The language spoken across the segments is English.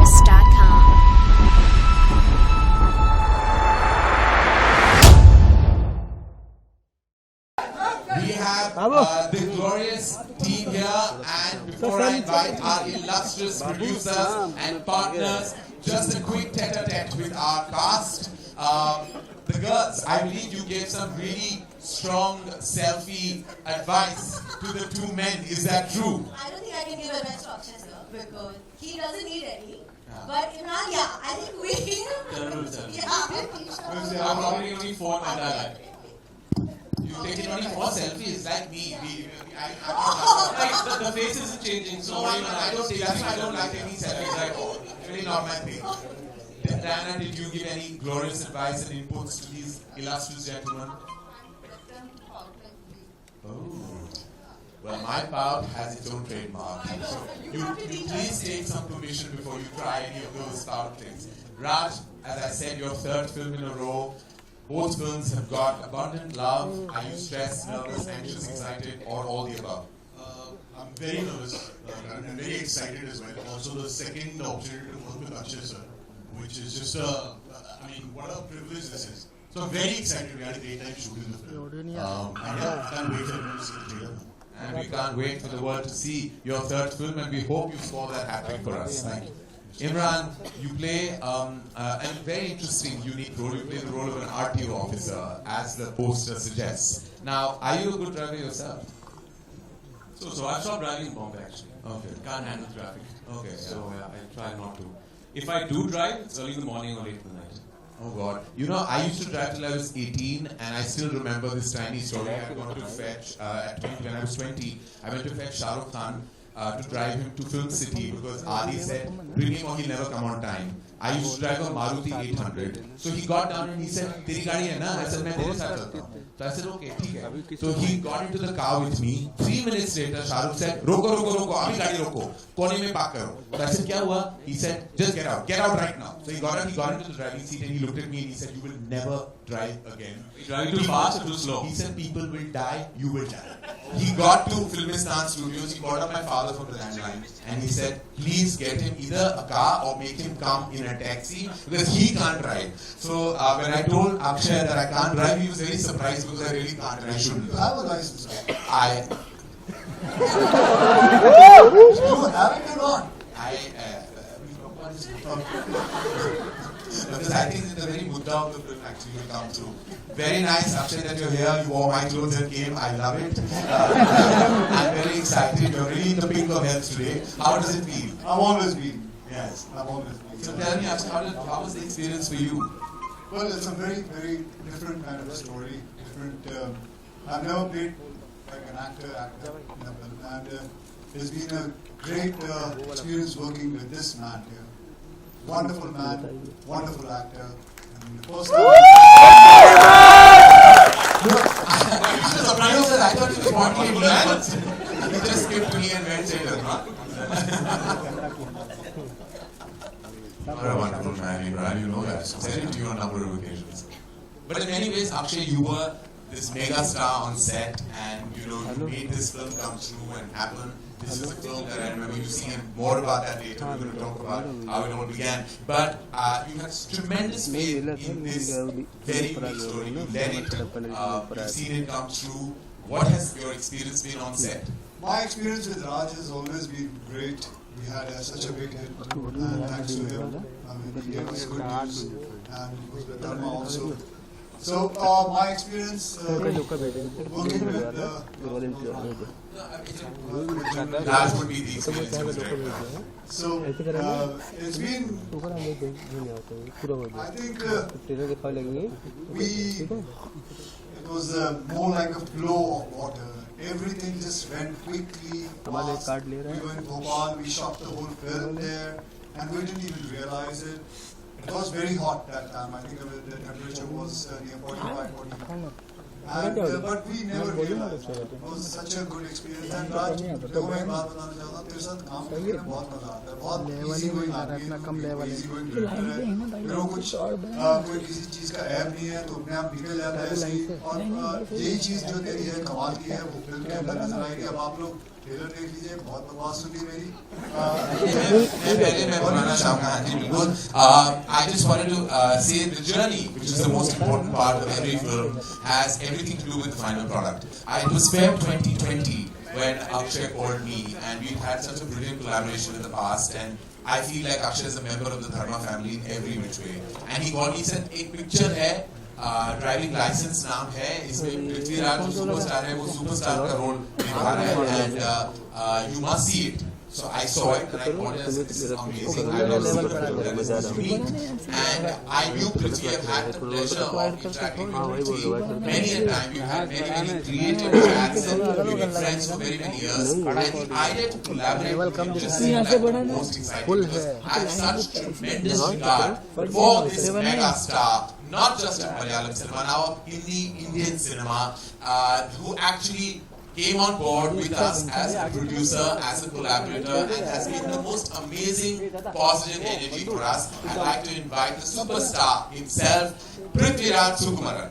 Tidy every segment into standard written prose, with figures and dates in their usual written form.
SELFIEE We have the glorious team here, and before I invite our illustrious producers and partners, just a quick tete-a-tete with our cast. The girls, I believe you gave some really strong selfie advice to the two men. Is that true? I don't think I can give advice to Akshay sir because he doesn't need any. But Emraan, yeah, I think we. I'm probably only 4 my life. You've taken only 4 selfies, like me. The face isn't changing, so I don't take. That's why I don't like taking selfies. Like, it's really not my thing. Diana, did you give any glorious advice and inputs to these illustrious gentlemen? Oh. Well, my pout has its own trademark. So you please take some permission before you try any of those pout things. Raj, as I said, your 3rd film in a row. Both films have got abundant love. Are you stressed, nervous, anxious, excited, or all the above? I'm very nervous and very excited as well. Also, the second opportunity to work with Akshay sir, which is just what a privilege this is. So I'm very excited. We had a great time shooting the film. And I can't wait for everyone to see the trailer. And we can't wait for the world to see your 3rd film, and we hope you score that hat-trick for us. Thank you. Imran, you play a very interesting, unique role. You play the role of an RTO officer, as the poster suggests. Now, are you a good driver yourself? So I've stopped driving in Bombay actually. Okay. Can't handle traffic. Okay. So I try not to. If I do drive, it's early in the morning or late in the night. Oh God. You know, I used to drive till I was 18, and I still remember this tiny story. I had gone to fetch, when I was 20, I went to fetch Shah Rukh Khan to drive him to Film City because Adi said, bring him or he'll never come on time. I used to drive a Maruti 800. So he got down and he said, Teri gaadi hai na? I said, main tere saath chalta hu. So I said, okay, theek hai. So he got into the car with me. 3 minutes later, Shah Rukh said, roko, abhi gaadi roko. Kone mein park karo. So I said, kya hua? He said, just get out right now. So he got into the driving seat and he looked at me and he said, you will never drive again. Driving too fast or too slow? He said, people will die, you will die. He got to Filmistan Studios, he called up my father from the landline and he said, please get him either a car or make him come in a taxi because he can't drive. So when I told Akshay that I can't drive, he was very surprised because I really can't and I shouldn't. You have a license. You have it or not? Because I think it's a very mudda of the film actually will come through. Very nice, Akshay, that you're here. You wore my clothes and came. I love it. I'm very excited. You're really in the pink of health today. How does it feel? I've always been. Yes, I've always been. So tell me, Akshay, how was the experience for you? Well, it's a very, very different kind of a story. I've never played like an actor in a film, and it's been a great experience working with this man here. Wonderful man, wonderful actor. And the first time I thought he was wanting man. He just came to me and went straight to What a wonderful man, Emraan, you know that. I've said it to you on a number of occasions. But in many ways, Akshay, you were this mega star on set, and you made this film come true and happen. This is a film that I remember you seeing, and more about that later. We're going to talk about how it all began. But you had tremendous faith in this very unique story. You led it. You've seen it come true. What has your experience been on set? My experience with Raj has always been great. We had such a big hit, and thanks to him, he gave us good news, and he was with Dharma also. So my experience working with Raj would be the experience. So it's been, I think it was more like a flow of water. Everything just went quickly, fast. We were in Bhopal, we shot the whole film there, and we didn't even realize it. It was very hot that time. I think the temperature was near 45, 40. But we never realized it. It was such a good experience. And Raj, देखो मैं एक बात बताना चाहता हूँ, तेरे साथ काम करके बहुत मजा आता है. बहुत easy going आदमी है, easy going director है. मेरे को कुछ कोई किसी चीज का ऐप नहीं है, तो अपने आप निकल जाता है ऐसे ही. और यही चीज जो तेरी है कमाल की है, वो फिल्म के अंदर नजर आएगी. अब आप लोग ट्रेलर देख लीजिए, बहुत बकवास होती है मेरी. I just wanted to say the journey, which is the most important part of every film, has everything to do with the final product. It was Feb 2020 when Akshay called me, and we've had such a brilliant collaboration in the past, and I feel like Akshay is a member of the Dharma family in every which way. And he called me and said, एक picture है, driving licence नाम है, इसमें पृथ्वीराज जो superstar है वो superstar का role निभा रहा है, and you must see it. So I saw it and I thought this is amazing. I've never seen a film that is this unique. And I knew Prithvi. I've had the pleasure of interacting with Prithvi many a time. We've had many creative chats and we've been friends for very many years. And the idea to collaborate just seemed like the most exciting because I have such tremendous regard for this mega star, not just in Malayalam cinema, now Hindi, Indian cinema, who actually came on board with us as a producer, as a collaborator, and has been the most amazing positive energy for us. I'd like to invite the superstar himself, Prithviraj Sukumaran.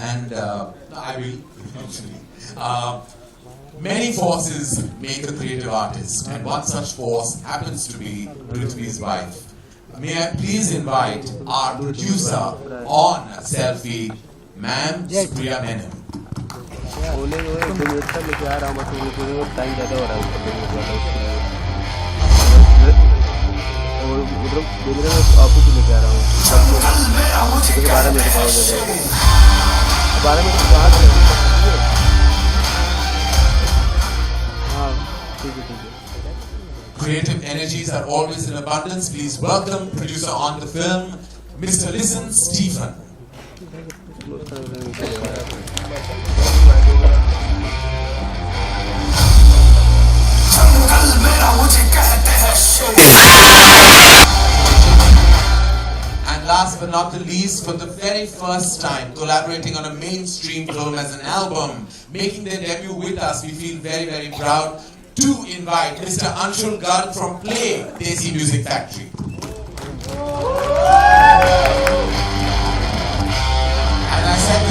And I will eventually. Many forces make a creative artist, and one such force happens to be Prithvi's wife. May I please invite our producer on SELFIEE, Ma'am Supriya Menon. Creative energies are always in abundance. Please welcome producer on the film, Mr. Listen Stephen. And last but not the least, for the very first time, collaborating on a mainstream film as an album, making their debut with us, we feel very, very proud to invite Mr. Anshul Garg from Play Desi Music Factory. And I said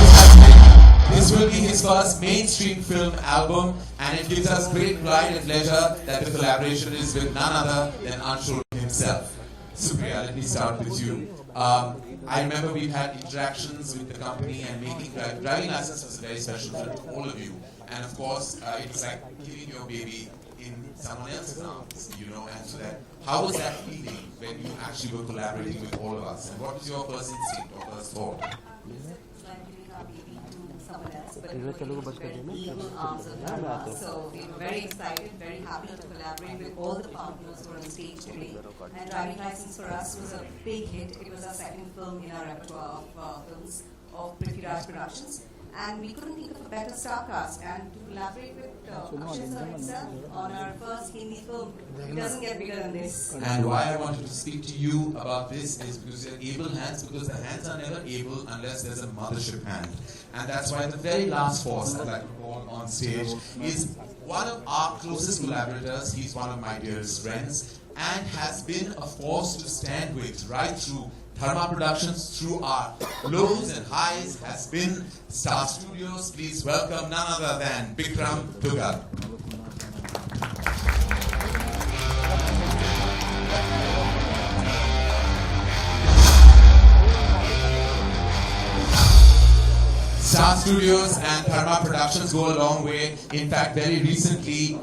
this will be his first mainstream film album, and it gives us great pride and pleasure that the collaboration is with none other than Anshul himself. Supriya, let me start with you. I remember we've had interactions with the company, and making driving license was a very special film to all of you. And of course, it's like giving your baby in someone else's arms, and so that. How was that feeling when you actually were collaborating with all of us? And what was your first instinct or first thought? It's like giving our baby to someone else, but it was very equal arms of Dharma. So we were very excited, very happy to collaborate with all the partners who are on stage today. And Driving License for us was a big hit. It was our second film in our repertoire of films of Prithviraj Productions. And we couldn't think of a better star cast, and to collaborate with Akshay sir himself on our first Hindi film, it doesn't get bigger than this. And why I wanted to speak to you about this is because you're able hands, because the hands are never able unless there's a mothership hand. And that's why the very last force I'd like to call on stage is one of our closest collaborators. He's one of my dearest friends and has been a force to stand with right through Dharma Productions, through our lows and highs, has been Star Studios. Please welcome none other than Bikram Dugal. Star Studios and Dharma Productions go a long way. In fact, very recently,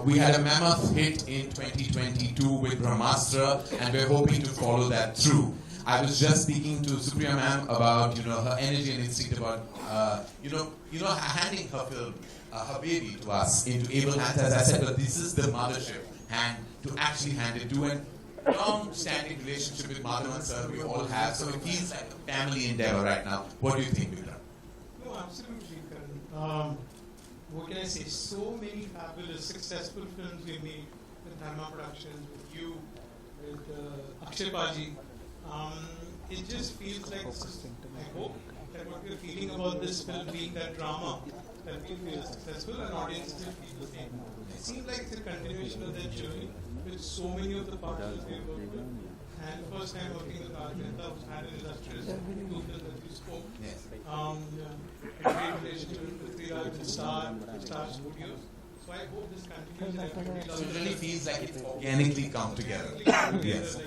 we had a mammoth hit in 2022 with Brahmastra, and we're hoping to follow that through. I was just speaking to Supriya ma'am about her energy and instinct about handing her film, her baby to us into able hands. As I said, but this is the mothership hand to actually hand it to, and long-standing relationship with Madhavan sir we all have. So it feels like a family endeavor right now. What do you think, Vikram? No, absolutely, Karan. What can I say? So many fabulous, successful films we made with Dharma Productions, with you, with Akshay Paji. it just feels like, I hope that what we're feeling about this film being that drama, that we feel successful and audiences will feel the same. It seems like it's a continuation of that journey with so many of the partners we worked with. And first time working with Arvind, who's had an illustrious two films that you spoke. Yes. A great relationship with Prithviraj and Star Studios. So I hope this continues. So it really feels like it's organically come together. Yes.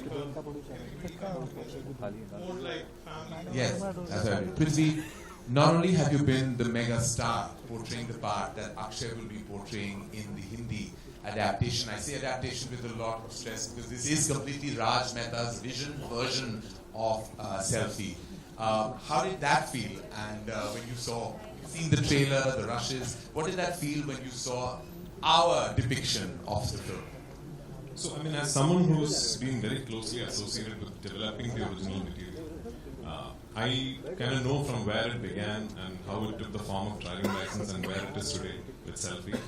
More like family. Yes, that's right. Prithvi, not only have you been the mega star portraying the part that Akshay will be portraying in the Hindi adaptation. I say adaptation with a lot of stress because this is completely Raj Mehta's version of Selfie. How did that feel? And when you seen the trailer, the rushes, what did that feel when you saw our depiction of the film? So, I mean, as someone who's been very closely associated with developing the original material, I kind of know from where it began and how it took the form of driving license and where it is today with Selfie.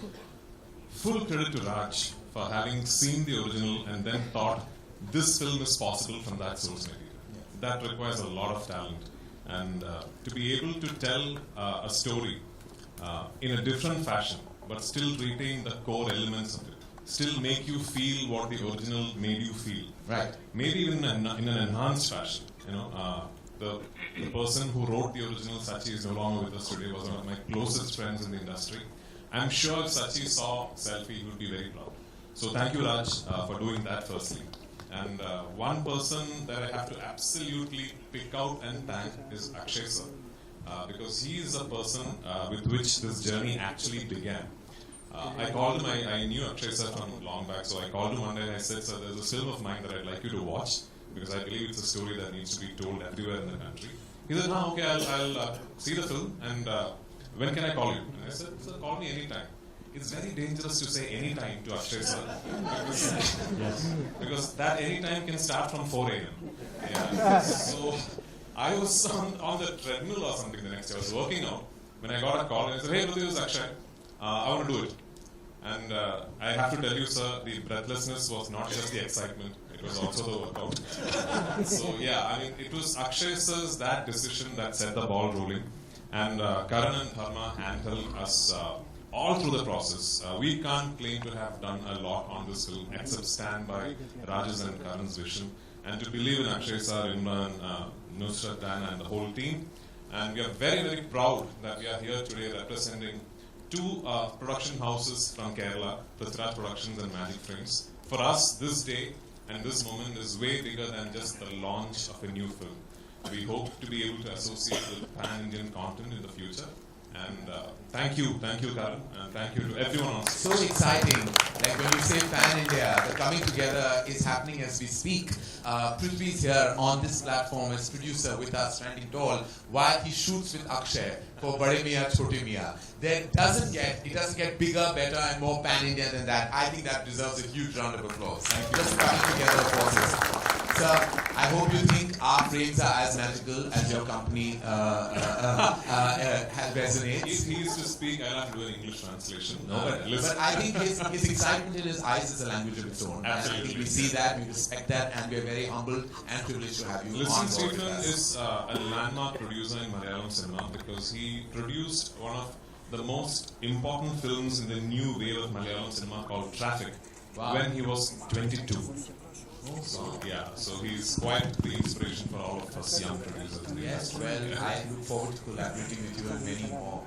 Full credit to Raj for having seen the original and then thought this film is possible from that source material. That requires a lot of talent. And to be able to tell a story in a different fashion, but still retain the core elements of it, still make you feel what the original made you feel. Right. Maybe even in an enhanced fashion. You know, the person who wrote the original, Sachi, is no longer with us today, was one of my closest friends in the industry. I'm sure if Sachi saw Selfie, he would be very proud. So thank you, Raj, for doing that firstly. And one person that I have to absolutely pick out and thank is Akshay sir. Because he is a person with which this journey actually began. I called him, I knew Akshay sir from long back, so I called him one day and I said, sir, there's a film of mine that I'd like you to watch, because I believe it's a story that needs to be told everywhere in the country. He said, no, okay, I'll see the film, and when can I call you? And I said, sir, call me anytime. It's very dangerous to say anytime to Akshay sir, because that anytime can start from 4 a.m. Yeah. So I was on the treadmill or something the next day. I was working out when I got a call and I said, hey, this is Akshay. I want to do it. And I have to tell you, sir, the breathlessness was not just the excitement, it was also the workout. So yeah, I mean, it was Akshay sir's that decision that set the ball rolling. And Karan and Dharma handheld us all through the process. We can't claim to have done a lot on this film except stand by Raj's and Karan's vision and to believe in Akshay sir, Emraan, Nushrat, and the whole team. And we are very, very proud that we are here today representing two production houses from Kerala, Prithviraj Productions and Magic Frames. For us, this day and this moment is way bigger than just the launch of a new film. We hope to be able to associate with pan-Indian content in the future. And thank you, Karan, and thank you to everyone on So exciting. Like when you say pan-India, the coming together is happening as we speak. Prithvi is here on this platform as producer with us, standing tall, while he shoots with Akshay for Bade Miyan Chote Miyan. It doesn't get bigger, better, and more pan-India than that. I think that deserves a huge round of applause. Thank you. Just coming together forces. Sir, I hope you think our frames are as magical as your company resonates. If he is to speak, I'll have to do an English translation. No, but I think his excitement in his eyes is a language of its own. Absolutely. And I think we see that, we respect that, and we are very humbled and privileged to have you Listen, on board with Stephen us. is a landmark producer in Malayalam cinema because he produced one of the most important films in the new wave of Malayalam cinema called Traffic when he was 22. So yeah, so he's quite the inspiration for all of us young producers. Yes, well, I look forward to collaborating with you on many more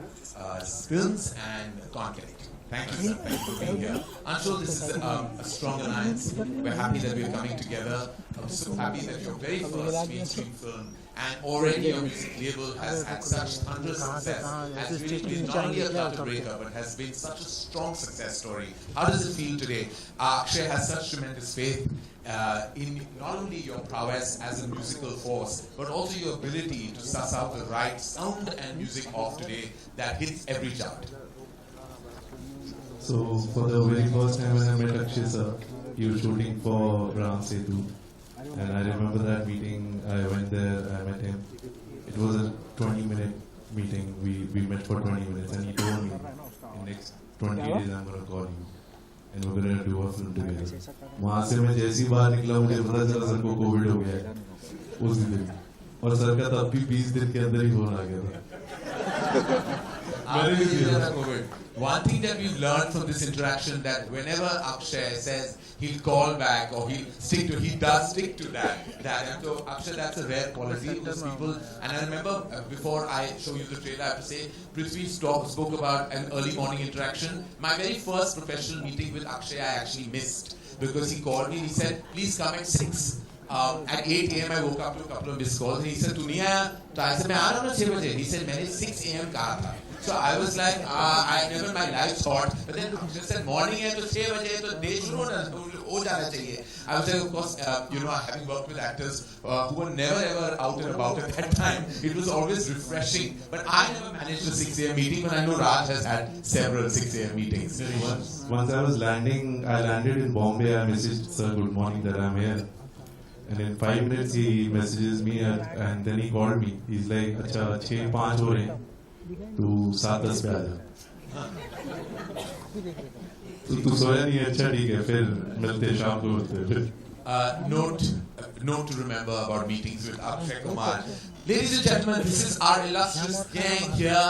films and content. Thank you, sir. Thank you for being here. I'm sure this is a strong alliance. We're happy that we're coming together. I'm so happy that your very first mainstream film and already your music label has had such thunderous success. Has really been not only a clutter breaker, but has been such a strong success story. How does it feel today? Akshay has such tremendous faith in not only your prowess as a musical force, but also your ability to suss out the right sound and music of today that hits every chart. So, for the very first time when I met Akshay sir, he was shooting for Ram Setu. And I remember that meeting, I went there, I met him. It was a 20-minute meeting, we met for 20 minutes and he told me, in the next 20 days I'm going to call you. And we're going to do a film together. वहाँ से मैं जैसी बाहर निकला मुझे पता चला sir को कोविड हो गया है उस दिन और सर का तब भी 20 दिन के अंदर ही फोन आ गया था. One thing that we've learned from this interaction that whenever Akshay says he'll call back or he does stick to that. And so Akshay, that's a rare quality of those people. And I remember before I show you the trailer, I have to say, Prithvi spoke about an early morning interaction. My very first professional meeting with Akshay I actually missed because he called me and he said, please come at 6. At 8 a.m. I woke up to a couple of missed calls and he said, "Tu nahi aaya?" So I said, "मैं आ रहा हूँ 6 बजे." He said, "मैंने 6 a.m. कहा था." So I was like, I never in my life thought. But then he said, "Morning है तो 6 बजे तो day शुरू हो जाना चाहिए." I was like, of course, having worked with actors who were never ever out and about at that time, it was always refreshing. But I never managed a 6 a.m. meeting, but I know Raj has had several 6 a.m. meetings. Once I landed in Bombay, I messaged sir, "Good morning, that I'm here." And in 5 minutes he messages me and then he called me. He's like, "अच्छा 6:05 हो रहे हैं, तू 7:10 पे आ जा." तू सोया नहीं है? अच्छा ठीक है, फिर मिलते शाम को मिलते. Note to remember about meetings with Akshay Kumar. Ladies and gentlemen, this is our illustrious gang here,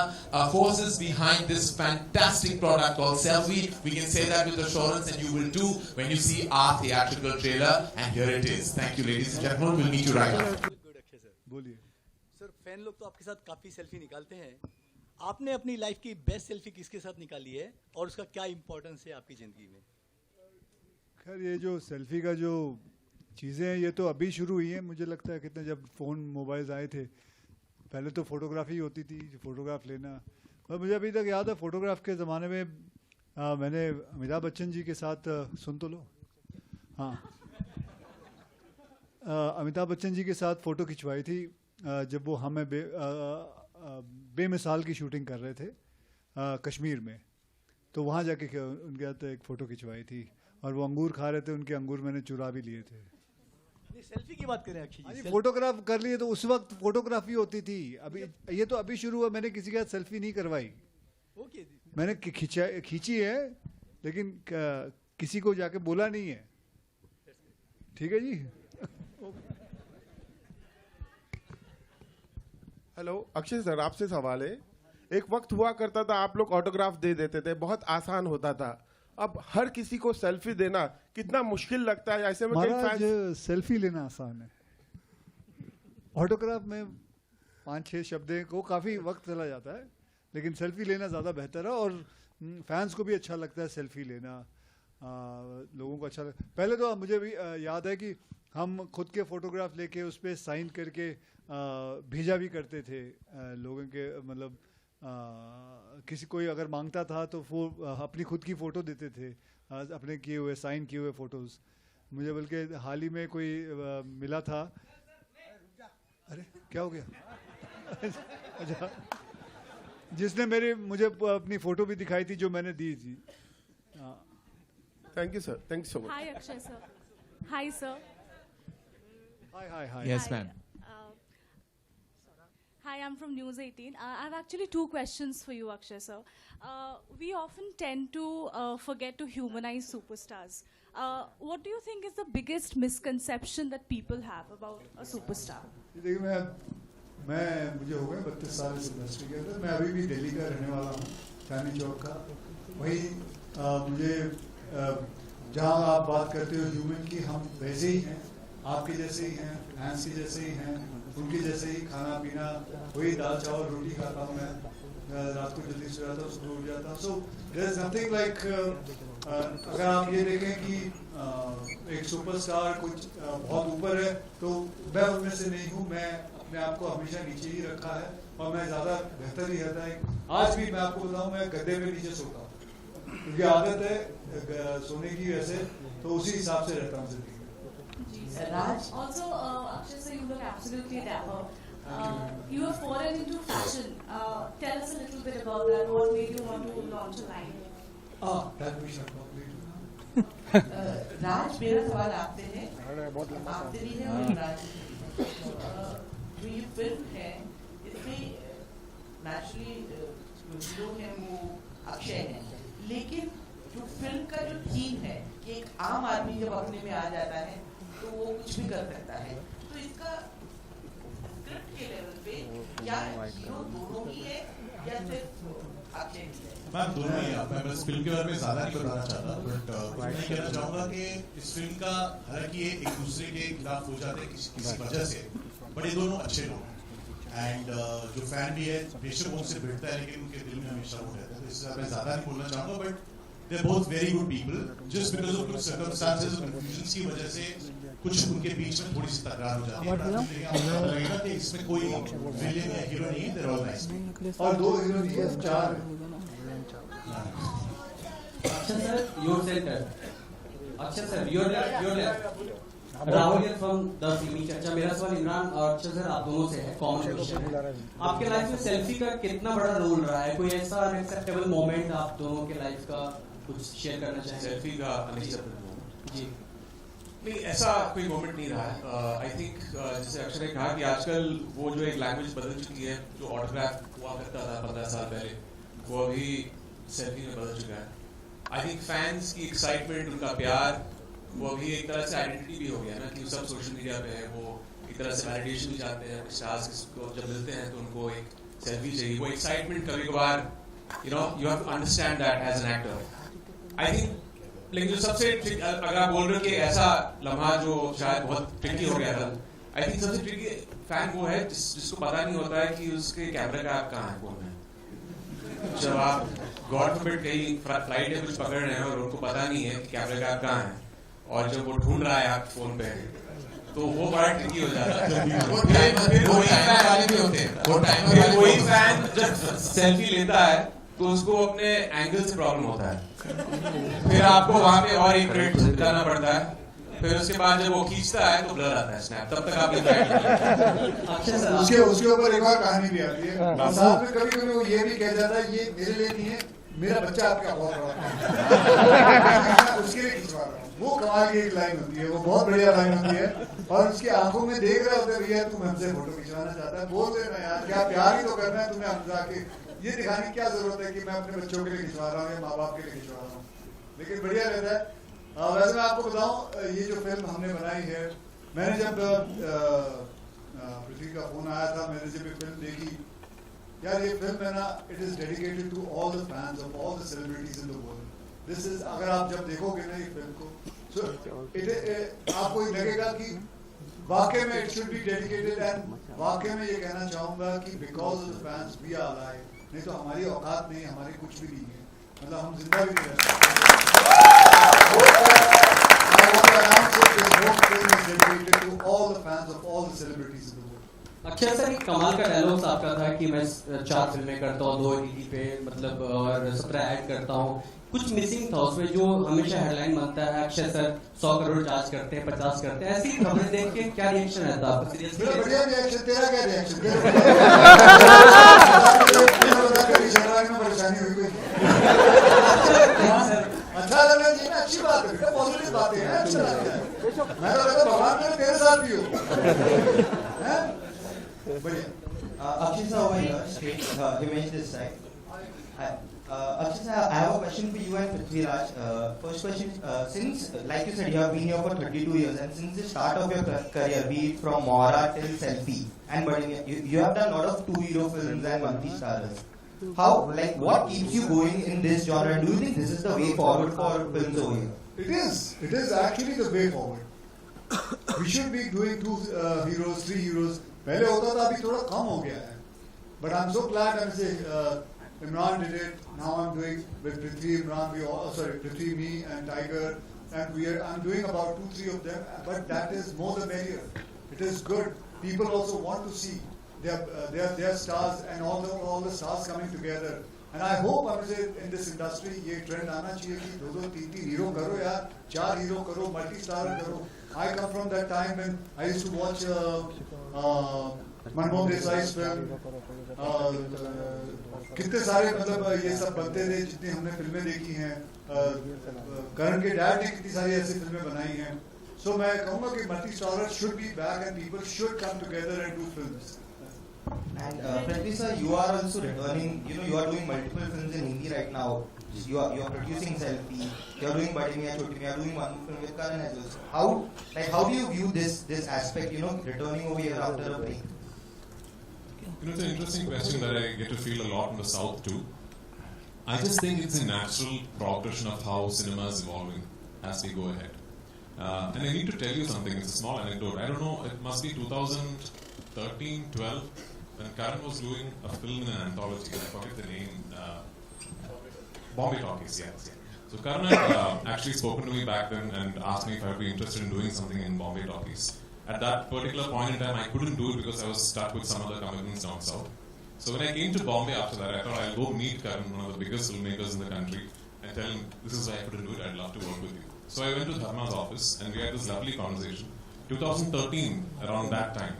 forces behind this fantastic product called Selfie. We can say that with assurance, and you will too when you see our theatrical trailer. And here it is. Thank you, ladies and gentlemen. We'll meet you right after. बोलिए sir. Fan लोग तो आपके साथ काफी selfie निकालते हैं. आपने अपनी लाइफ की बेस्ट सेल्फी किसके साथ निकाली है और उसका क्या इंपॉर्टेंस है आपकी जिंदगी में? खैर ये जो सेल्फी का जो चीज़ें हैं ये तो अभी शुरू हुई हैं. मुझे लगता है कितने जब फ़ोन मोबाइल्स आए थे पहले तो फ़ोटोग्राफी होती थी, फ़ोटोग्राफ लेना. और मुझे अभी तक याद है फ़ोटोग्राफ के ज़माने में मैंने अमिताभ बच्चन जी के साथ सुन तो लो हाँ अमिताभ बच्चन जी के साथ फ़ोटो खिंचवाई थी जब वो हमें बेमिसाल की शूटिंग कर रहे थे कश्मीर में. तो वहाँ जाके उनके साथ एक फ़ोटो खिंचवाई थी और वो अंगूर खा रहे थे. उनके अंगूर मैंने चुरा भी लिए थे. सेल्फी की बात करें अक्षय जी, फोटोग्राफ कर लिए तो उस वक्त फोटोग्राफी होती थी. अभी ये तो अभी शुरू हुआ. मैंने किसी के साथ सेल्फी नहीं करवाई. ओके जी. मैंने खींची है लेकिन किसी को जाके बोला नहीं है. ठीक है जी. हेलो अक्षय सर, आपसे सवाल है. एक वक्त हुआ करता था आप लोग ऑटोग्राफ दे देते थे, बहुत आसान होता था. अब हर किसी को सेल्फी देना कितना मुश्किल लगता है. ऐसे में महाराज सेल्फी लेना आसान है. ऑटोग्राफ में 5-6 शब्द को काफ़ी वक्त चला जाता है लेकिन सेल्फी लेना ज़्यादा बेहतर है. और फैंस को भी अच्छा लगता है सेल्फी लेना. लोगों को अच्छा लगता. पहले तो मुझे भी याद है कि हम खुद के फ़ोटोग्राफ लेके उस पर साइन करके भेजा भी करते थे लोगों के. मतलब किसी कोई अगर मांगता था तो वो अपनी खुद की फ़ोटो देते थे, अपने किए हुए साइन किए हुए फ़ोटोज़. मुझे बल्कि हाल ही में कोई मिला था. अरे क्या हो गया? अच्छा, जिसने मुझे अपनी फ़ोटो भी दिखाई थी जो मैंने दी थी. Thank you sir. Thank you so much. Hi Akshay sir. Hi sir. Hi. Yes, ma'am. Hi, I'm from News 18. I have actually 2 questions for you, Akshay sir. We often tend to forget to humanize superstars. What do you think is the biggest misconception that people have about a superstar? देखिए मुझे हो गए 32 साल इस industry के अंदर. मैं अभी भी दिल्ली का रहने वाला हूँ, चांदनी चौक का. वही मुझे जहाँ आप बात करते हो ह्यूमन की, हम वैसे ही हैं, आपके जैसे ही हैं, फैंस के जैसे ही हैं, उनके जैसे ही खाना पीना वही दाल चावल रोटी खाता हूँ मैं. रात को जल्दी सो जाता हूँ, सुबह उठ जाता हूँ. So there is nothing like. अगर आप ये देखें कि एक सुपरस्टार कुछ बहुत ऊपर है तो मैं उनमें से नहीं हूँ. मैं अपने आप को हमेशा नीचे ही रखा है और मैं ज़्यादा बेहतर ही रहता है. आज भी मैं आपको बताऊँ मैं गद्दे में नीचे सोता हूँ क्योंकि आदत है सोने की. वैसे तो उसी हिसाब से रहता हूँ जिंदगी. Raj? Also, Akshay sir, you look absolutely dapper. You have fallen into fashion. Tell us a little bit about that. What made you want to launch a line? That we shall complete. राज, मेरा सवाल आपसे है. आपसे भी है और राज. जो ये फिल्म है इसमें नेचुरली हीरो है वो अक्षय है, लेकिन जो फिल्म का जो थीम है कि एक आम आदमी जब अपने में आ जाता है तो वो कुछ भी कर सकता है. तो इसका स्क्रिप्ट के लेवल पे क्या हीरो दोनों ही है या सिर्फ अक्षय ही है? मैम दोनों ही आप, मैं बस फिल्म के बारे में ज़्यादा नहीं बताना चाहता, बट मैं कहना चाहूँगा कि इस फिल्म का हालांकि ये एक दूसरे के खिलाफ हो जाते हैं किसी वजह से, बट ये दोनों अच्छे लोग हैं एंड जो फैन भी है बेशक वो उनसे भिड़ता है लेकिन उनके दिल में हमेशा वो रहता है, तो इससे मैं ज़्यादा नहीं बोलना चाहूँगा, but they are both very good people, just because of कुछ सर्कमस्टांसेस और कंफ्यूजन की वजह से कुछ उनके बीच में थोड़ी सी तकरार हो जाती है, आपको लगेगा कि इसमें कोई विलेन या हीरो नहीं है, दे आर ऑल नाइस। और दो हीरो नहीं है, चार। Akshay sir, your center. Akshay sir, your left. Rahul here from the फिल्मी चर्चा। मेरा सवाल इमरान और अक्षय सर आप दोनों से है, कॉमन क्वेश्चन है। आपके लाइफ में सेल्फी का कितना बड़ा रोल रहा है? कोई ऐसा अनएक्सेप्टेबल मोमेंट आप दोनों के लाइफ का कुछ शेयर करना चाहेंगे? सेल्फी का अनएक्सेप्टेबल मोमेंट जी नहीं, ऐसा कोई मोमेंट नहीं रहा है। आई थिंक जैसे अक्षय ने कहा कि आजकल वो जो एक लैंग्वेज बदल चुकी है, जो ऑटोग्राफ हुआ करता था 15 साल पहले, वो अभी सेल्फी में बदल चुका है। आई थिंक फैंस की एक्साइटमेंट, उनका प्यार, वो अभी एक तरह से आइडेंटिटी भी हो गया ना कि सब सोशल मीडिया पे है, वो एक तरह से वैलिडेशन भी चाहते हैं। स्टार्स को जब मिलते हैं तो उनको एक सेल्फी चाहिए, वो एक्साइटमेंट कभी कभार you have to understand that as an actor. I think लेकिन जो सबसे अगर आप बोल रहे हो कि ऐसा लम्हा जो शायद बहुत ट्रिकी हो गया था, आई थिंक सबसे ट्रिकी फैन वो है जिसको पता नहीं होता है कि उसके कैमरे का ऐप कहाँ है, फोन में। जब आप गॉड फॉरबिड कहीं फ्लाइट में कुछ पकड़ रहे हैं और उनको पता नहीं है कि कैमरे का ऐप कहाँ है, और जब वो ढूंढ रहा है आप फोन पे, तो वो बड़ा ट्रिकी हो जाता है। वही फैन जब सेल्फी लेता है तो उसको अपने एंगल से प्रॉब्लम होता है, फिर आपको वहां पे और एक क्रेडिट जाना पड़ता है, फिर उसके बाद जब वो खींचता है तो ब्लर आता है स्नैप, तब तक आप उसके ऊपर एक और कहानी भी आती है। साथ में कभी कभी वो ये भी कह जाता है ये मेरे लिए नहीं है, मेरा बच्चा आपका बहुत बड़ा उसके लिए खिंचवा रहा हूँ। वो कमाल की एक लाइन होती है, वो बहुत बढ़िया लाइन होती है, और उसकी आंखों में देख रहे होते भैया तुम हमसे फोटो खिंचवाना चाहता है, बोल देना यार क्या प्यार ही तो करना है तुम्हें, हम जाके ये दिखाने की क्या जरूरत है कि मैं अपने बच्चों के लिए खिंचवा रहा हूँ या माँ बाप के लिए खिंचवा रहा हूँ, लेकिन बढ़िया रहता है। वैसे मैं आपको बताऊं, ये जो फिल्म हमने बनाई है, मैंने जब पृथ्वी का फोन आया था, मैंने जब ये फिल्म देखी, यार ये फिल्म है ना, it is dedicated to all the fans of all the celebrities in the world. This is, अगर आप जब देखोगे ना ये फिल्म को, so आपको ये लगेगा कि वाकई में it should be dedicated, and वाकई में ये कहना चाहूंगा कि because of the fans we are alive, नहीं तो हमारी औकात नहीं, हमारी कुछ भी नहीं है, मतलब हम जिंदा भी नहीं रह सकते। अक्षय सर एक कमाल का डायलॉग आपका था कि मैं 4 फिल्में करता हूँ 2 OTT पे, मतलब और 17 ऐड करता हूँ, कुछ मिसिंग था उसमें जो हमेशा हेडलाइन बनता है, अक्षय सर 100 करोड़ चार्ज करते हैं, 50 करते हैं, ऐसी खबरें देख के क्या रिएक्शन रहता है आपका? सीरियसली बढ़िया रिएक्शन, तेरा क्या रिएक्शन? परेशानी हुई कोई? अच्छा लगना चाहिए ना, अच्छी बात है, पॉजिटिव बात है, अच्छा लगता है। मैं तो कहता भगवान मेरे तेरे साथ भी हो। Akshay sir over here, straight image this side. Akshay sir, I have a question for you and Prithviraj. First question, since like you said you have been here for 32 years, and since the start of your career, be it from Mohra till Selfie, and you have done a lot of 2 hero films and multi-starers. How, like, what keeps you going in this genre? Do you think this is the way forward for films over here? It is actually the way forward. We should be doing 2 heroes, 3 heroes. पहले होता था, अभी थोड़ा कम हो गया है. But I'm so glad I'm saying Emraan did it. Now I'm doing with Prithvi, Emraan, Prithvi, me and Tiger, and I'm doing about 2-3 of them. But that is more the merrier. It is good. People also want to see their stars and all the stars coming together. And I hope I'm saying in this industry ये trend आना चाहिए कि 2-2, 3-3 hero करो यार, 4 hero करो, multi-star करो. I come from that time when I used to watch Manmohan देसाई's film. कितने सारे मतलब ये सब बनते थे जितनी हमने फिल्में देखी हैं. करण के डैड ने कितनी सारी ऐसी फिल्में बनाई हैं. So मैं कहूँगा कि multi-starers should be back and people should come together and do films. And Prithvi sir, you are also returning. You are doing multiple films in Hindi right now. You are producing Selfie. You are doing Badi Miyan Choti Miyan. You are doing one film with Karan as well. How do you view this aspect? Returning over here after a break. It's an interesting question that I get to feel a lot in the South too. I just think it's a natural progression of how cinema is evolving as we go ahead. And I need to tell you something, it's a small anecdote. I don't know, it must be 2013, 12, when Karan was doing a film in an anthology, I forget the name, Bombay Talkies, yes. So Karan had actually spoken to me back then and asked me if I would be interested in doing something in Bombay Talkies. At that particular point in time, I couldn't do it because I was stuck with some other commitments down south. So when I came to Bombay after that, I thought I'll go meet Karan, one of the biggest filmmakers in the country, and tell him, this is why I couldn't do it, I'd love to work with you. So I went to Dharma's office, and we had this lovely conversation. 2013, around that time,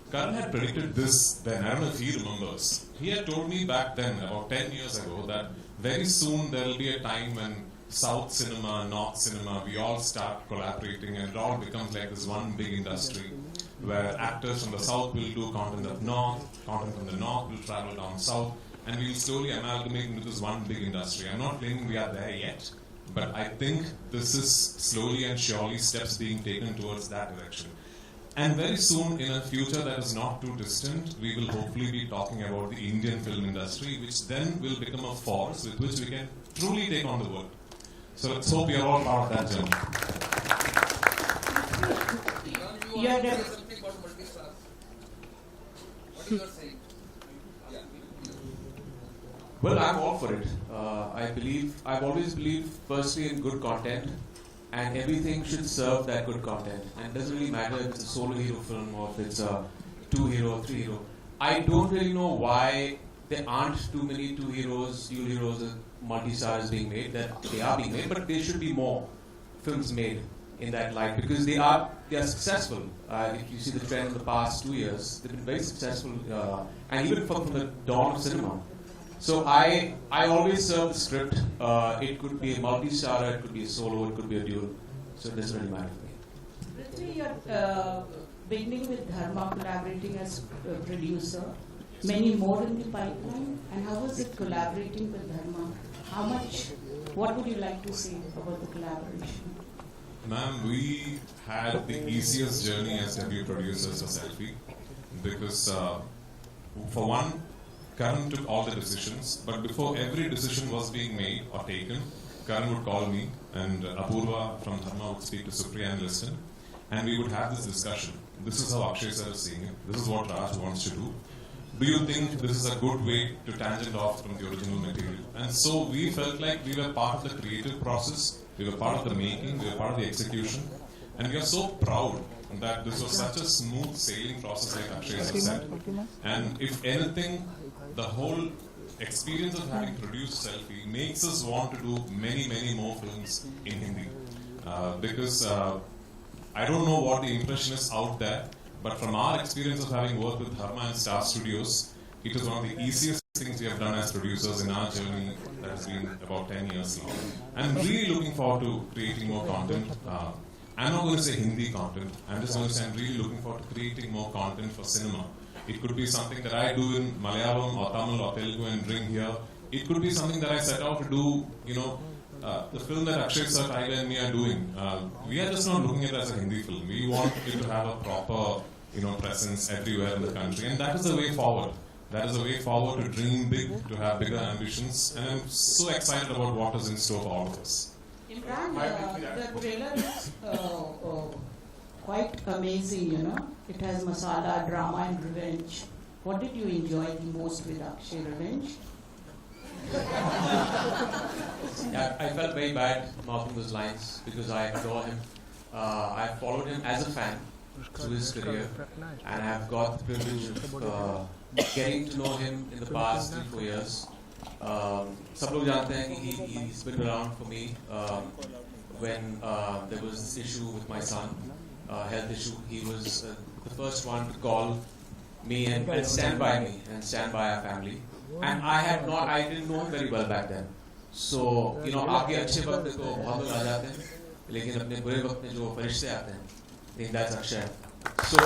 Karan had predicted this then, I don't know if he remembers. He had told me back then, about 10 years ago, that very soon there will be a time when South cinema, North cinema, we all start collaborating and it all becomes like this one big industry where actors from the South will do content up North, content from the North will travel down South, and we will slowly amalgamate into this one big industry. I'm not claiming we are there yet, but I think this is slowly and surely steps being taken towards that direction. And very soon, in a future that is not too distant, we will hopefully be talking about the Indian film industry, which then will become a force with which we can truly take on the world. So let's hope you're all part of that journey. Something about multi-stars. What is your saying? Well, I'm all for it. I've always believed firstly in good content, and everything should serve that good content. And it doesn't really matter if it's a solo hero film or if it's a 2-hero, 3-hero. I don't really know why there aren't too many 2 heroes, dual heroes, and multi-stars being made. That they are being made, but there should be more films made in that light because they are successful. If you see the trend in the past 2 years, they've been very successful, and even from the dawn of cinema. So I always serve the script. It could be a multi-starrer, it could be a solo, it could be a dual. So it doesn't really matter for me. Prithvi, you're beginning with Dharma, collaborating as producer. Many more in the pipeline. And how was it collaborating with Dharma? What would you like to say about the collaboration? Ma'am, we had the easiest journey as debut producers for SELFIEE because for one, Karan took all the decisions, but before every decision was being made or taken, Karan would call me and Apurva from Dharma would speak to Supriya and listen, and we would have this discussion. This is how Akshay sir is seeing it. This is what Raj wants to do. Do you think this is a good way to tangent off from the original material? And so we felt like we were part of the creative process, we were part of the making, we were part of the execution, and we are so proud that this was such a smooth sailing process like Akshay has said. And if anything, the whole experience of having produced SELFIEE makes us want to do many, many more films in Hindi. Because I don't know what the impression is out there, but from our experience of having worked with Dharma and Star Studios, it is one of the easiest things we have done as producers in our journey that has been about 10 years long. I'm really looking forward to creating more content. I'm not going to say Hindi content, I'm just going to say I'm really looking forward to creating more content for cinema. It could be something that I do in Malayalam or Tamil or Telugu and bring here. It could be something that I set out to do, the film that Akshay sir, Tiger and me are doing. We are just not looking at it as a Hindi film. We want it to have a proper, presence everywhere in the country. And that is the way forward. That is the way forward to dream big, to have bigger ambitions. And I'm so excited about what is in store for all of us. Emraan, the trailer is quite amazing, It has masala, drama and revenge. What did you enjoy the most with Akshay? Revenge? Yeah, I felt very bad mouthing those lines because I adore him. I followed him as a fan through his career, and I have got the privilege of getting to know him in the past 3-4 years. Some लोग जानते हैं कि he's been around for me when there was this issue with my son, health issue. He was the first one to call me and stand by me and stand by our family. And I didn't know him very well back then. So, आपके अच्छे वक्त को बहुत लोग आ जाते हैं, लेकिन अपने बुरे वक्त में जो फरिश्ते आते हैं, I think that's Akshay. So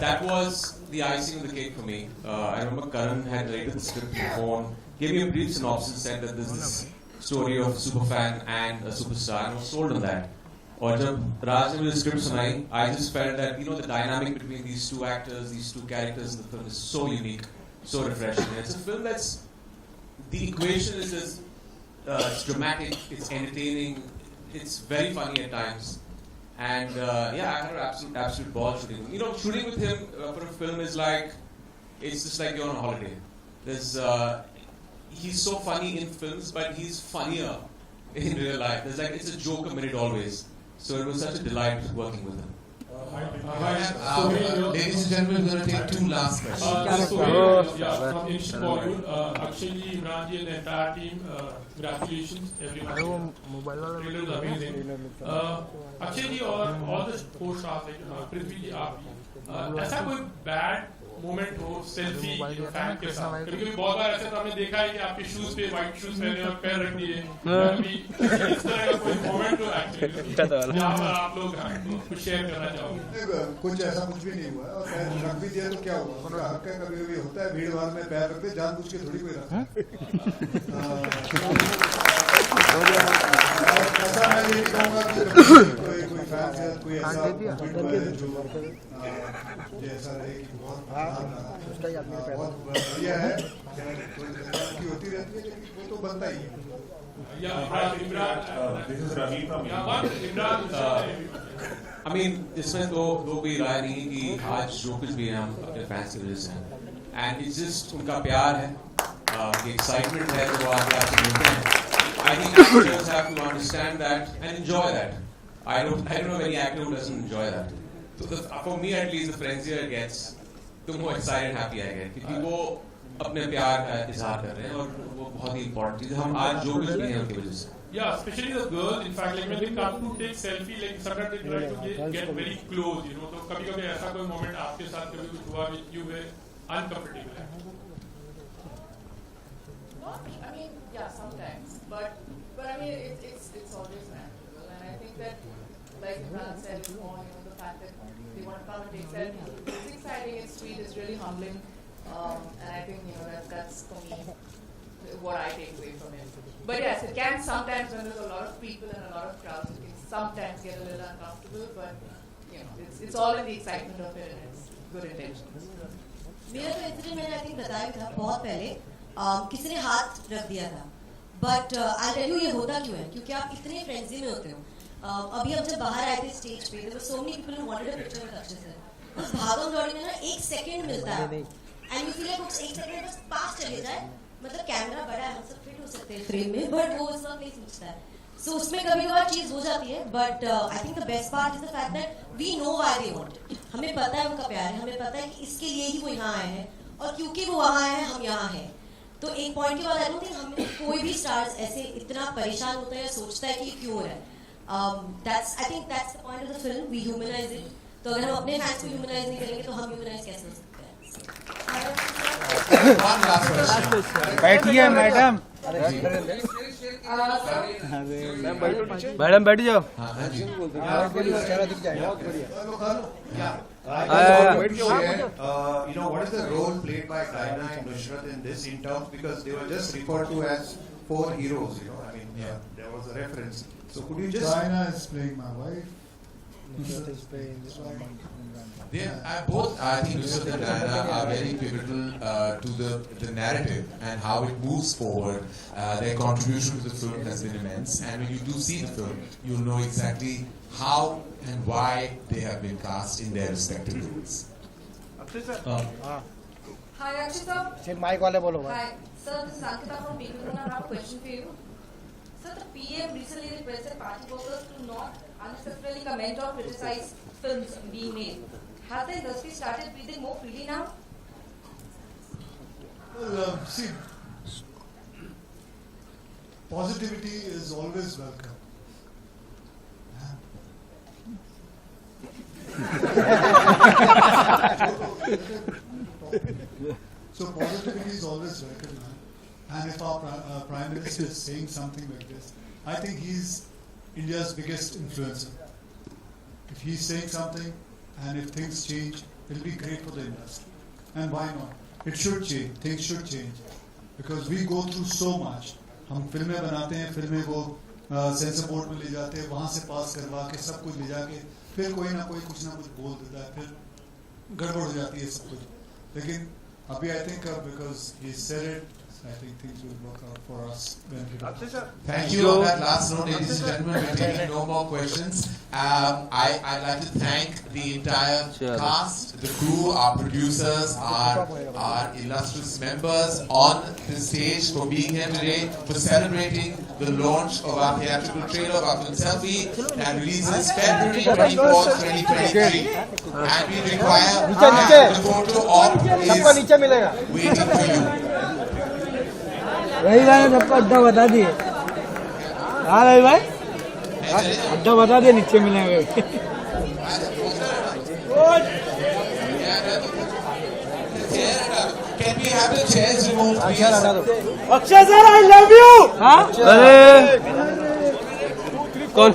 that was the icing on the cake for me. I remember Karan had narrated the script on the phone, gave me a brief synopsis, said that this is this story of a superfan and a superstar, and I was sold on that. और जब राज ने मुझे script सुनाई, I just felt that the dynamic between these two actors, these two characters in the film is so unique, so refreshing. And it's a film that's, the equation is just it's dramatic, it's entertaining, it's very funny at times, and I had an absolute ball shooting with him. Shooting with him for a film is like, it's just like you're on a holiday. He's so funny in films, but he's funnier in real life. It's a joke a minute always. So it was such a delight working with him. Ladies and gentlemen, we're going to take two last questions. From Ancient Bollywood, Akshay ji, Emraan ji, and the entire team, congratulations, everyone. Trailor was amazing. Akshay ji और all the four stars like Prithvi ji, आप भी, ऐसा कोई bad moment हो selfie fan के साथ? कभी-कभी बहुत बार ऐसा तो हमने देखा है कि आपके शूज पे व्हाइट शूज पहने और पैर रख दिए, कभी इस तरह का कोई मोमेंट हो एक्चुअली जहाँ पर आप लोग कुछ शेयर करना चाहोगे? कुछ ऐसा कुछ भी नहीं हुआ और पैर रख भी दिया तो क्या हुआ? उसका हक है, कभी-कभी होता है भीड़ भाड़ में पैर रखते जानबूझ के थोड़ी कोई रखता ऐसा मैं ये नहीं कहूँगा कि कोई फैन से कोई ऐसा जो ऐसा रहे कि बहुत बढ़िया है की होती रहती है लेकिन वो तो बनता ही है. I mean, इसमें तो कोई राय नहीं है कि आज जो कुछ भी है हम अपने फैंस की वजह से हैं, and it's just उनका प्यार है, उनकी excitement है जो आगे आपसे मिलते हैं. I think actors have to understand that and enjoy that. I don't know any actor who doesn't enjoy that. So for me at least, the frenzier it gets, the more excited and happy I get. क्योंकि वो अपने प्यार का इज़हार कर रहे हैं और वो बहुत ही important चीज़ है. हम आज जो कुछ भी हैं उनकी वजह से. Yeah, especially the girls. In fact, like when they come to take selfie, like sometimes they try to get very close. तो कभी-कभी ऐसा कोई moment आपके साथ कभी कुछ हुआ which you were uncomfortable at? I mean, yeah, sometimes, but I mean, it's always manageable, and I think that, like Emraan said before, the fact that they want to come and take selfies, it's exciting, it's sweet, it's really humbling, and I think that's for me what I take away from it. But yes, it can sometimes, when there's a lot of people and a lot of crowds, it can sometimes get a little uncomfortable, but it's all in the excitement of it and it's good intentions. मेरा तो incident मैंने I think बताया था बहुत पहले, किसी ने हाथ रख दिया था, बट आई टेल यू ये होता क्यों है, क्योंकि आप इतने फ्रेंजी में होते हो. अभी हम जब बाहर आए थे स्टेज पे, there were so many people who wanted a picture with Akshay sir. उस भागम दौड़ी में ना 1 सेकंड मिलता है एंड यू फील लाइक उस 1 सेकंड बस पास चले जाए, मतलब कैमरा बड़ा है, हम सब फिट हो सकते हैं फ्रेम में, बट वो उस वक्त नहीं सोचता है. सो उसमें कभी और चीज हो जाती है, but I think the best part is the fact that we know why they want it. हमें पता है उनका प्यार है, हमें पता है कि इसके लिए ही वो यहाँ आए हैं और क्योंकि वो वहाँ आए हैं हम यहाँ हैं. तो एक पॉइंट के बाद आई डोंट थिंक हम कोई भी स्टार्स ऐसे इतना परेशान होता है या सोचता है कि क्यों हो रहा है. That's I think that's the point of the film, we humanize it. तो अगर हम अपने फैंस को ह्यूमनाइज नहीं करेंगे तो हम ह्यूमनाइज कैसे हो सकते हैं? बैठिए मैडम. मैडम बैठ जाओ. What is the role played by Diana and Nushrat in this in terms, because they were just referred to as 4 heroes, I mean, there was a reference. So could you just... Diana is playing my wife. Nushrat is playing both, I think Nushrat and Diana are very pivotal to the narrative and how it moves forward. Their contribution to the film has been immense, and when you do see the film, you'll know exactly how and why they have been cast in their respective roles. Akshay sir. Hi Akshay sir. Sir, mic wale bolo. Hi sir, this is Ankita from People. I have a question for you. Sir, the PM recently requested party workers to not unnecessarily comment or criticize films being made. Has the industry started breathing more freely now? Well, see, positivity is always welcome. So positivity is always welcome. And if our Prime Minister is saying something like this, I think he's India's biggest influencer. If he's saying something and if things change, it'll be great for the industry. And why not? It should change. Things should change. Because we go through so much. हम फिल्में बनाते हैं, फिल्में वो sensor board में ले जाते हैं, वहाँ से पास करवा के सब कुछ ले जाके फिर कोई ना कुछ बोल देता है, फिर गड़बड़ हो जाती है सब कुछ. लेकिन अभी I think because he said it, I think things will work out for us. Thank you. On that last note, ladies and gentlemen, we're taking no more questions. I'd like to thank the entire cast, the crew, our producers, our illustrious members on the stage for being here today, for celebrating the launch of our theatrical trailer of our film Selfie that releases February 24th, 2023. And we require the photo op is waiting for you. रही भाई सबको अड्डा बता दिए. हाँ रही भाई अड्डा बता दिए, नीचे मिलेंगे. Can we have the chairs removed, please? Akshay sir I love you. हाँ अरे कौन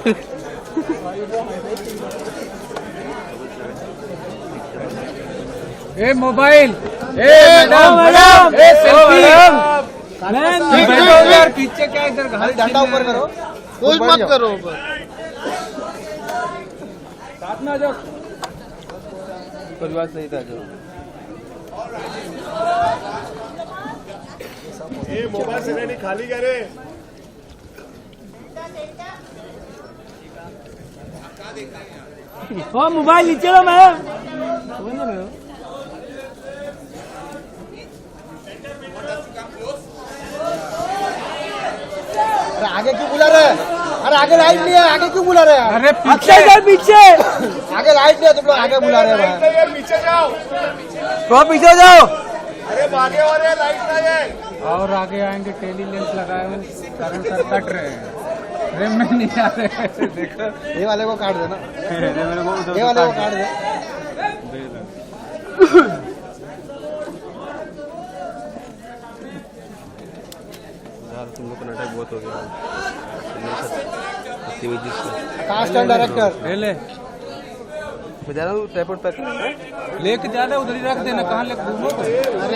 ए मोबाइल मैडम सेल्फी यार पीछे क्या इधर डंडा ऊपर करो, कुछ मत करो ऊपर, साथ में आ जाओ. परिवार सही था जो ये मोबाइल से नहीं खाली करे. ओ मोबाइल नीचे लो मैम, समझ रहे हो. अरे आगे क्यों बुला रहे हैं? अरे आगे लाइट नहीं है, आगे क्यों बुला रहे हैं? अरे पीछे इधर पीछे, आगे लाइट नहीं है, तुम लोग आगे बुला रहे हैं. पीछे जाओ, तो पीछे जाओ. अरे आगे और लाइट नहीं है. और आगे आएंगे, टेली लेंस लगाए हुए कारण सर कट रहे हैं, फ्रेम में नहीं आ रहे. देखो ये वाले को काट देना, ये वाले को काट दे. तुम लोग का नाटक बहुत हो गया. कास्ट एंड डायरेक्टर ले मैं जा रहा हूँ, ट्राइपॉड पैक लेके जा रहा है, उधर ही रख देना. कहाँ लेके घूमोगे? अरे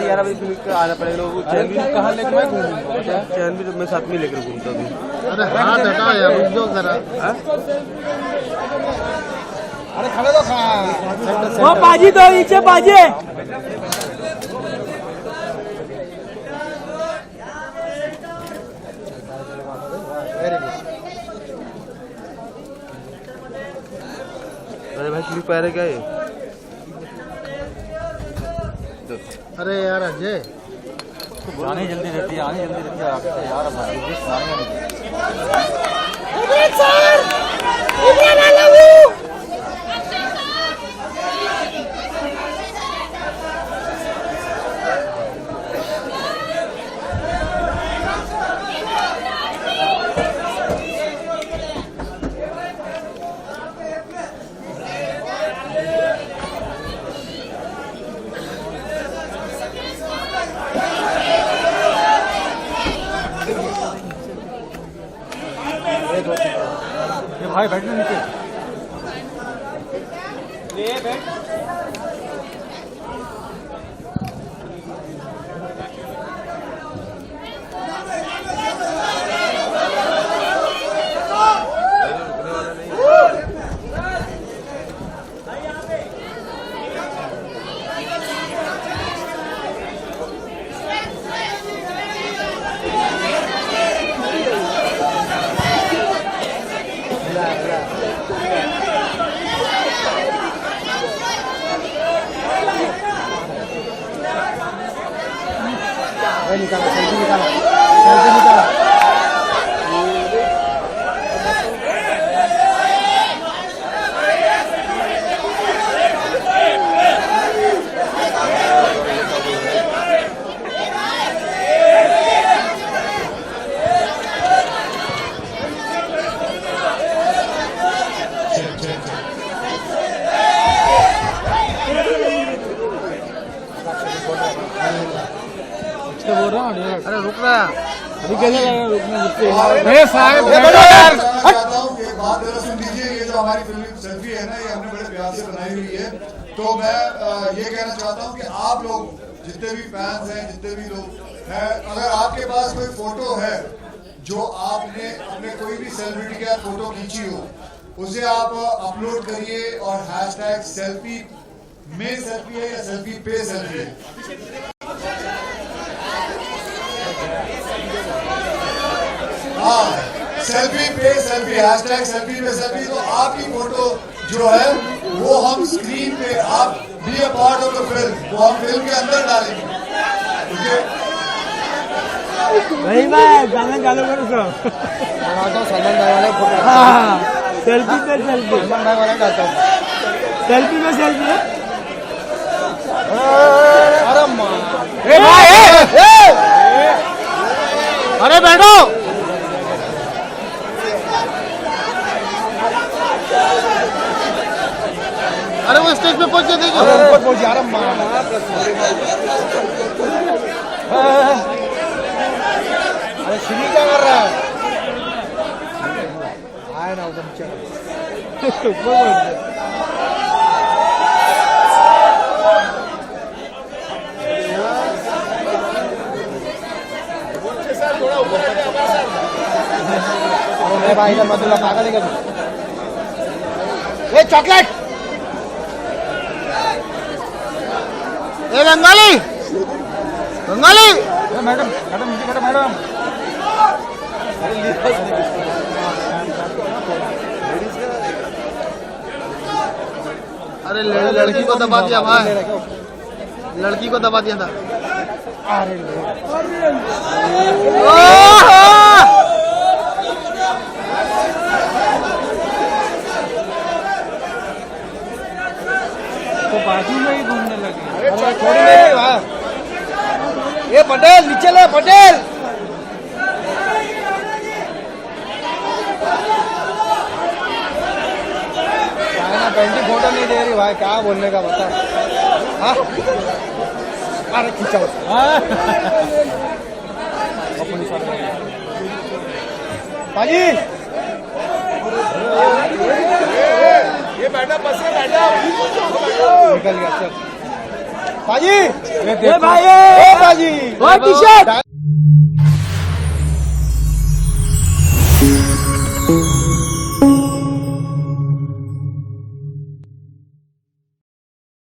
11 बजे आना पड़ेगा. चैन भी कहाँ लेके मैं घूमूंगा? चैन भी तो मैं साथ में लेकर घूमता हूँ. अरे हाथ हटाओ यार, रुक जाओ जरा. अरे खड़े तो खा वो बाजी तो नीचे बाजी. अरे भाई क्लिप आ रहा है क्या ये? अरे यार अजय आने जल्दी रहती है, आने जल्दी रहती है आपसे यार. भाई बैठने नीचे ले बैठ. निकाला सेल्फी निकाला, सेल्फी निकाला. बोल रहा हूँ. अरे रुक रहा अभी कैसे रुकने साहब सुन लीजिए. ये जो हमारी फिल्म सेल्फी है ना, ये हमने बड़े प्यार से बनाई हुई है. तो मैं ये कहना चाहता हूँ कि आप लोग जितने भी फैंस हैं, जितने भी लोग हैं, अगर आपके पास कोई फोटो है जो आपने अपने कोई भी सेलिब्रिटी के साथ फोटो खींची हो उसे आप अपलोड करिए और हैशटैग सेल्फी में सेल्फी है या सेल्फी पे सेल्फी है, हाँ सेल्फी पे सेल्फी, हैशटैग सेल्फी पे सेल्फी। तो आपकी फोटो जो है वो हम स्क्रीन पे, आप be a part of the film, वो हम फिल्म के अंदर डालेंगे। ठीक है भाई मैं गाना चालू करूँ सर बनाता हूँ सलमान भाई वाला फोटो। हाँ सेल्फी पे सेल्फी सलमान भाई वाला डालता हूँ, सेल्फी में सेल्फी। अरे माँ ए भाई अरे बैठो। अरे वो स्टेज पे पहुंच जाते ऊपर पहुंच जा रहा। अरे श्री क्या कर रहा है? आए ना उधर अरे भाई इधर मत पागल है क्या? चॉकलेट ए Bengali Bengali madam madam madam madam अरे लड़की को दबा दिया भाई, लड़की को दबा दिया था। अरे तो बाजू में ही घूमने लगे। अरे छोड़ दे भाई, ये पटेल नीचे ले पटेल। पेंटिंग फोटो नहीं दे रही भाई, क्या बोलने का बता। हाँ अरे खींचाओ भाजी ये बैठा बस में बैठा निकल गया। चल भाजी, भाई टी शर्ट